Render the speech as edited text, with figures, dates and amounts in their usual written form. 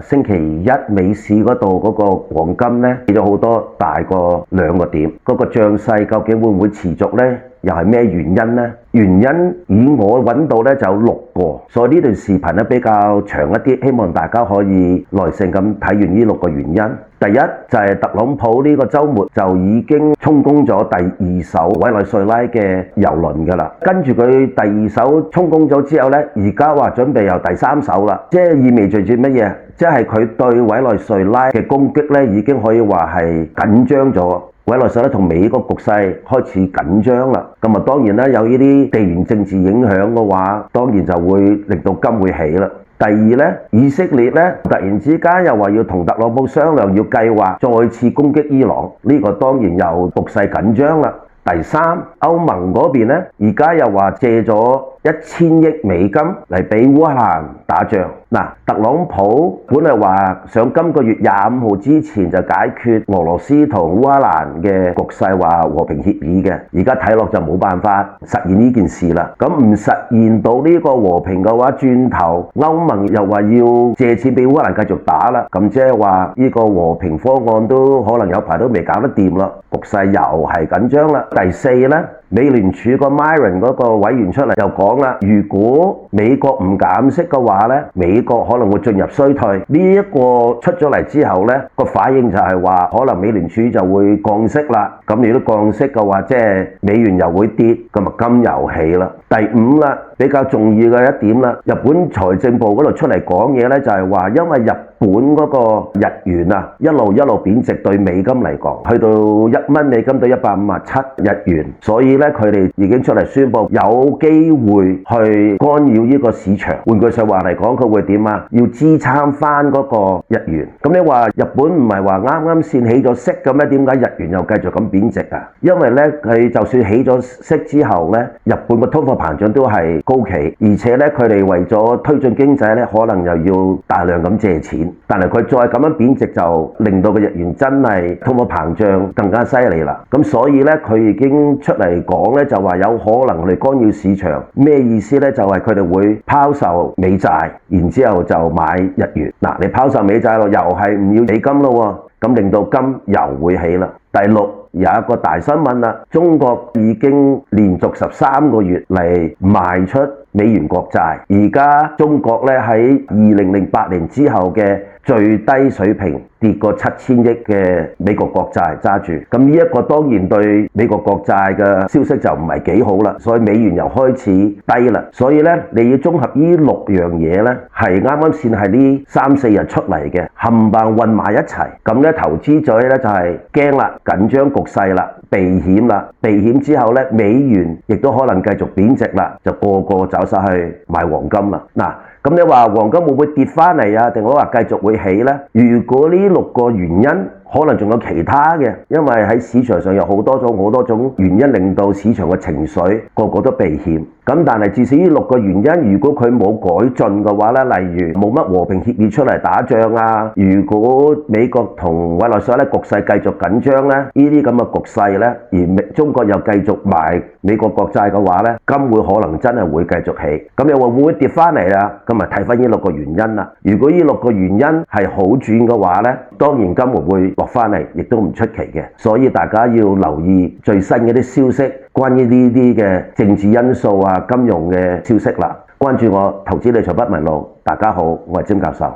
星期一美市嗰度嗰個黃金呢，跌咗好多，大過2個點。嗰個漲勢究竟會唔會持續呢？又係咩原因呢？原因以我揾到呢就有6個，所以呢段視頻呢比較長一啲，希望大家可以耐性咁睇完呢6個原因。第一就係特朗普呢個週末就已經充公咗第2艘委內瑞拉嘅油輪㗎啦。跟住佢第2艘充公咗之後呢，而家話準備有第3艘啦，即係意味住乜嘢？即係佢對委內瑞拉嘅攻擊呢已經可以話係緊張咗。委內瑞拉同美國局勢開始緊張啦，咁啊當然啦，有呢啲地緣政治影響嘅話，當然就會令到金會起啦。第二呢，以色列呢突然之間又話要同特朗普商量，要計劃再次攻擊伊朗，呢個當然又局勢緊張啦。第三，歐盟嗰邊呢，而家又話借咗1000億美金嚟俾烏克蘭打仗。嗱，特朗普本嚟話想今個月25號之前就解決俄羅斯同烏克蘭嘅局勢，話和平協議嘅，而家睇落就冇辦法實現呢件事啦。咁唔實現到呢個和平嘅話，轉頭歐盟又話要借錢俾烏克蘭繼續打啦，咁即係話呢個和平方案都可能有排都未搞得掂啦，局勢又係緊張啦。第四呢，美聯儲個 Myron 嗰個委員出嚟又講啦，如果美國唔減息嘅話呢，美國可能會進入衰退。呢一個出咗嚟之後呢，個反應就係話可能美聯儲就會降息啦。咁如果降息嘅話，即係美元又會跌，咁啊金又起啦。第5啦，比較重要嘅一點啦，日本財政部嗰度出嚟講嘢呢，就係話因為日本嗰個日元啊一路貶值，對美金嚟講去到1蚊美金到157日元，所以呢，佢哋已經出嚟宣布有機會去干擾呢個市場。換句説話嚟講，佢會點啊？要支撐翻嗰個日元。咁你話日本唔係話啱啱先起咗息嘅咩？點解日元又繼續咁貶值啊？因為呢，佢就算起咗息之後呢，日本個通貨膨脹都係高企，而且呢，佢哋為咗推進經濟呢，可能又要大量咁借錢。但係佢再咁樣貶值，就令到個日元真係通貨膨脹更加犀利啦。咁所以呢，佢已經出嚟講呢，就話有可能嚟干擾市場。咩意思呢？就係佢哋會拋售美債，然之後就買日元。嗱，你拋售美債咯，又係唔要美金咯，咁令到金又會起啦。第6，有一個大新聞啦，中國已經連續13個月嚟賣出美元國債，而家中國咧喺2008年之後嘅最低水平，跌過7000億嘅美國國債揸住，咁呢一個當然對美國國債嘅消息就唔係幾好啦，所以美元又開始低啦。所以咧，你要綜合呢6樣嘢咧，係啱啱先係呢3-4日出嚟嘅，冚唪唥混埋一齊，咁咧投資者咧就係驚啦，緊張局勢啦，避險啦，避險之後咧，美元亦都可能繼續貶值啦，就個個走晒去買黃金啦。嗱，咁你話黃金會唔會跌翻嚟啊？定我話繼續會起呢？如果呢6個原因，可能仲有其他嘅，因為喺市場上有好多種原因令到市場嘅情緒個個都避險。咁但係至少呢6個原因，如果佢冇改進嘅話呢，例如冇乜和平協議出嚟打仗啊，如果美國同委內瑞拉局勢繼續緊張呢，呢啲咁嘅局勢呢，而中國又繼續賣美國國債嘅話呢，金會可能真係會繼續起。咁你話會唔會跌翻嚟啊？咁咪睇翻呢6個原因啦。如果呢6個原因係好轉嘅話呢，當然金會落翻嚟，亦都唔出奇嘅。所以大家要留意最新嘅啲消息，關於呢啲嘅政治因素啊、金融嘅消息啦。關注我投資理財不迷路。大家好，我係詹教授。